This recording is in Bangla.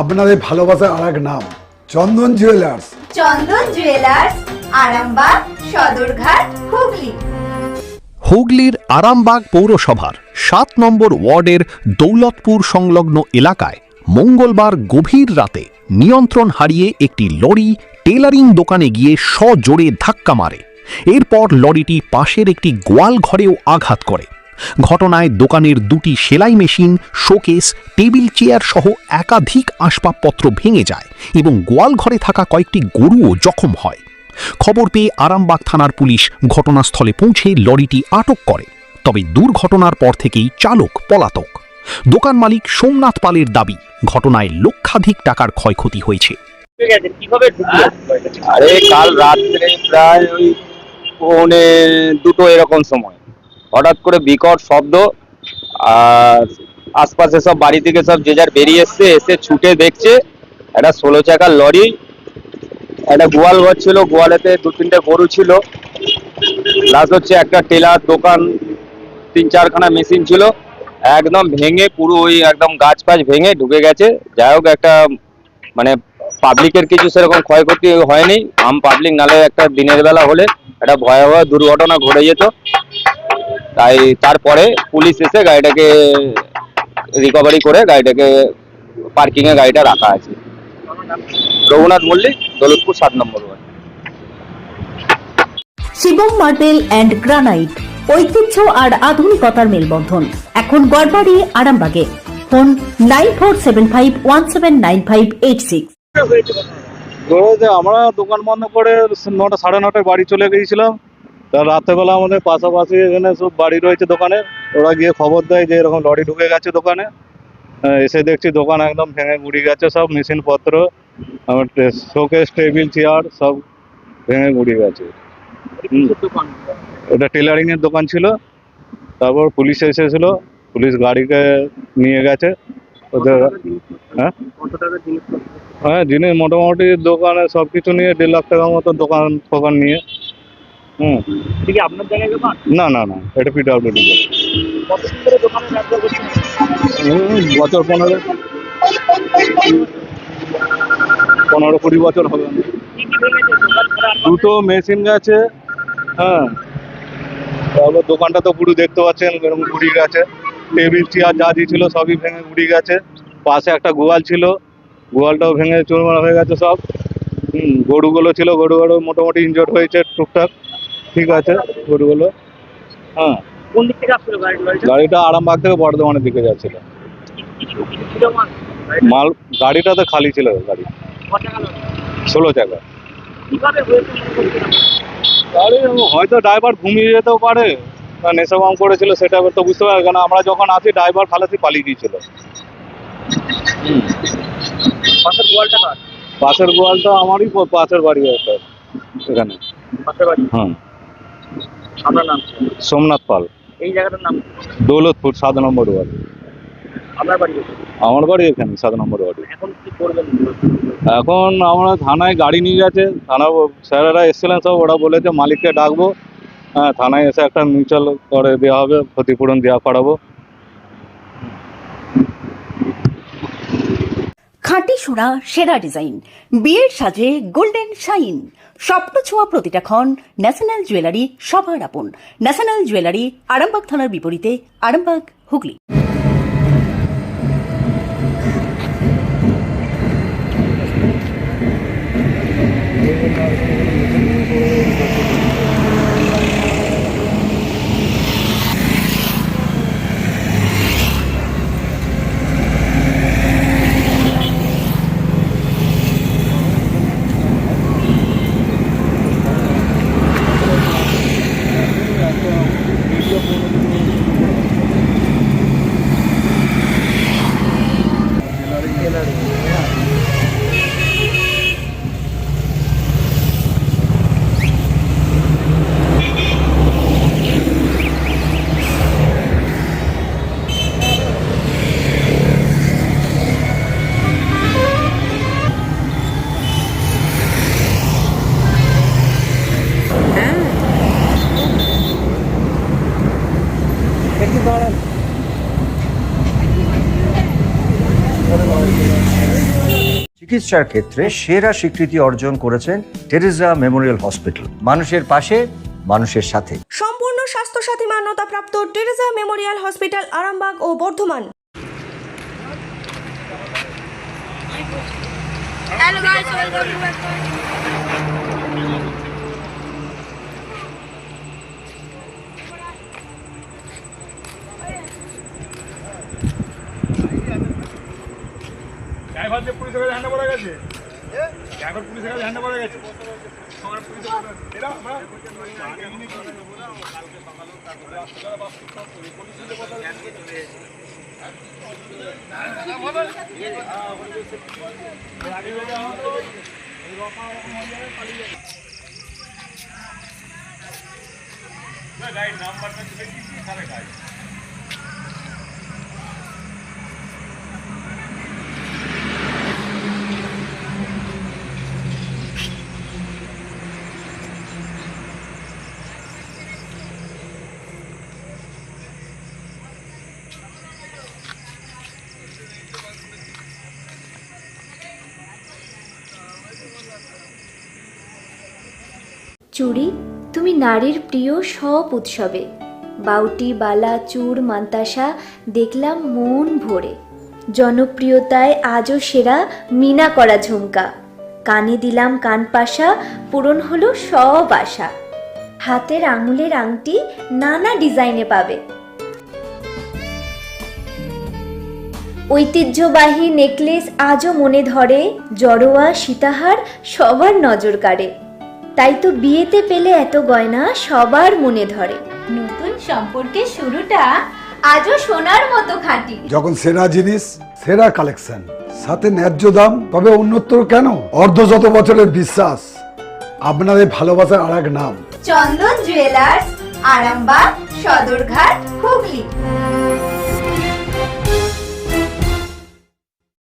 আপনাদের ভালোবাসার আর এক নাম চন্দন জুয়েলার্স। চন্দন জুয়েলার্স, আরামবাগ, সদরঘাট, হুগলি। হুগলির আরামবাগ পৌরসভার ৭ নম্বর ওয়ার্ডের দৌলতপুর সংলগ্ন এলাকায় মঙ্গলবার গভীর রাতে নিয়ন্ত্রণ হারিয়ে একটি লরি টেলারিং দোকানে গিয়ে সজোরে ধাক্কা মারে। এরপর লরিটি পাশের একটি গোয়াল ঘরেও আঘাত করে। ঘটনায় দোকানের 2টি সেলাই মেশিন, শোকেস, টেবিল চেয়ার সহ একাধিক আসবাবপত্র ভেঙে যায় এবং গোয়াল ঘরে থাকা কয়েকটি গরুও জখম হয়। খবর পেয়ে আরামবাগ থানার পুলিশ ঘটনাস্থলে পৌঁছে লরিটি আটক করে। তবে দুর্ঘটনার পর থেকেই চালক পলাতক। দোকান মালিক সোমনাথ পালের দাবি, ঘটনায় লক্ষাধিক টাকার ক্ষয়ক্ষতি হয়েছে। আরে কাল রাত্রে প্রায় ওই 1:45 এরকম সময় হঠাৎ করে বিকট শব্দ, আর আশপাশে সব বাড়ি থেকে সব যে যার বেরিয়ে এসে ছুটে দেখছে একটা 16 চাকার লরি, একটা গোয়াল ঘর ছিল, গোয়ালেতে 2-3টে গরু ছিল, প্লাস হচ্ছে একটা টেলার দোকান, 3-4খানা মেশিন ছিল, একদম ভেঙে পুরো ওই একদম গাছ ফাছ ভেঙে ঢুকে গেছে। যাই হোক, একটা মানে পাবলিকের কিছু সেরকম ক্ষয়ক্ষতি হয়নি। আম পাবলিক নালে একটা দিনের বেলা হলে একটা ভয়াবহ দুর্ঘটনা ঘটে যেত। তাই তারপরে পুলিশ এসে গাড়িটাকে রিকভারি করে গাড়িটাকে পার্কিংয়ে গাড়িটা রাখা আছে। Raghunath Mallick, Daulatpur 7 number ward. Shivam marble and granite, ঐতিহ্য আর আধুনিকতার মেলবন্ধন, এখন গড়বাড়ি, আরামবাগে। ফোন 9475179586। আমরা দোকান বন্ধ করে 9টা সাড়ে 9টায় বাড়ি চলে গিয়েছিলাম। তা রাত্রেবেলা আমাদের পাশাপাশি এখানে সব বাড়ি রয়েছে দোকানে, ওরা গিয়ে খবর দেয় যে এরকম লরি ঢুকে গেছে দোকানে। এসে দেখছি দোকান একদম ভেঙে গুড়ি গেছে, সব মেশিনপত্র, আমার শোকেস, টেবিল চেয়ার সব ভেঙে গুড়ি গেছে। এটা টেলারিং এর দোকান ছিল। তারপর পুলিশ এসেছিল, পুলিশ গাড়িকে নিয়ে গেছে ওদের। হ্যাঁ, জিনিস মোটামুটি দোকানে সবকিছু নিয়ে 1.5 লাখ টাকার মতো দোকান নিয়ে। আপনার জায়গায় দোকান? না না না, এটা পিডব্লিউডি। বছর 15-20 বছর হবে। 2টো মেশিন গেছে। হ্যাঁ, তারপর দোকানটা তো পুরো দেখতে পাচ্ছেন এরকম গুড়ি গেছে। টেবিল চেয়ার যা ছিল সবই ভেঙে গুড়ি গেছে। পাশে একটা গোয়াল ছিল, গোয়ালটাও ভেঙে চুরমার হয়ে গেছে সব। গরুগুলো ছিল, গরুগুলো মোটামুটি ইনজোর্ড হয়েছে টুকটাক, ঠিক আছে গরুগুলো। হ্যাঁ, কোন দিক থেকে আসছিল গাড়িটা আরামবাগ থেকে বর্ধমানের দিকে যাচ্ছিল। মাল গাড়িটাতে খালি ছিল, গাড়ি 16 চাকা। গাড়ি হয়তো ড্রাইভার ঘুমিয়ে যেতেও পারে, নেশা বাম করেছিল, সেটা তো বুঝতে পারে। কারণ আমরা যখন আসি ড্রাইভার খালাসি পালিয়ে গিয়েছিল। পাশের গোয়ালটা আমারই পাশের বাড়ি একটা এখানে। হ্যাঁ। আপনার নাম? সোমনাথ পাল। এই জায়গাটার নাম? Daulatpur 7 number word. আপনার বাড়ি? আমার বাড়ি এখানে 7 নম্বর ওয়ার্ডে। এখন কি করবেন? এখন আমরা থানায় গাড়ি নিয়ে গেছে, থানা স্যারেরা এসেছিলেন সব, ওরা বলেছে মালিককে ডাকবো। হ্যাঁ, থানায় এসে একটা মিউচুয়াল করে দেওয়া হবে, ক্ষতিপূরণ দেওয়া করাবো। খাঁটি সোনা, সেরা ডিজাইন, বিয়ের সাজে গোল্ডেন শাইন, স্বপ্ন ছোঁয়া প্রতিটা ক্ষণ। ন্যাশনাল জুয়েলারি, সবার আপন। ন্যাশনাল জুয়েলারি, আরামবাগ থানার বিপরীতে, আরামবাগ, হুগলি। চিকিৎসার ক্ষেত্রে সেরা স্বীকৃতি অর্জন করেছেন টেরেজা মেমোরিয়াল হসপিটাল। মানুষের পাশে, মানুষের সাথে। সম্পূর্ণ স্বাস্থ্যসাথী মান্যতাপ্রাপ্ত টেরেজা মেমোরিয়াল হসপিটাল আরামবাগ ও বর্ধমান। চুড়ি, তুমি নারীর প্রিয় সব উৎসবে। বাউটি, বালা, চূড়, মান্তাসা দেখলাম মন ভরে। জনপ্রিয়তায় আজও সেরা মিনা করা ঝুমকা। কানে দিলাম কানপাশা, পূরণ হলো সব আশা। হাতের আঙুলের আংটি নানা ডিজাইনে পাবে। ঐতিহ্যবাহী নেকলেস আজও মনে ধরে। জড়োয়া, সীতাহার সবার নজর কাড়ে। তাই তো বিয়েতে পেলে এত গয়না সবার মনে ধরে। নতুন সম্পর্কের শুরুটা আজও সোনার মতো খাঁটি। যখন সেরা জিনিস, সেরা কালেকশন, সাথে ন্যায্য দাম, তবে উন্নতর কেন? অর্ধশত বছরের বিশ্বাস, আপনাদের ভালোবাসার আর এক নাম। চন্দন জুয়েলার্স, আরামবাগ, সদরঘাট, হুগলি।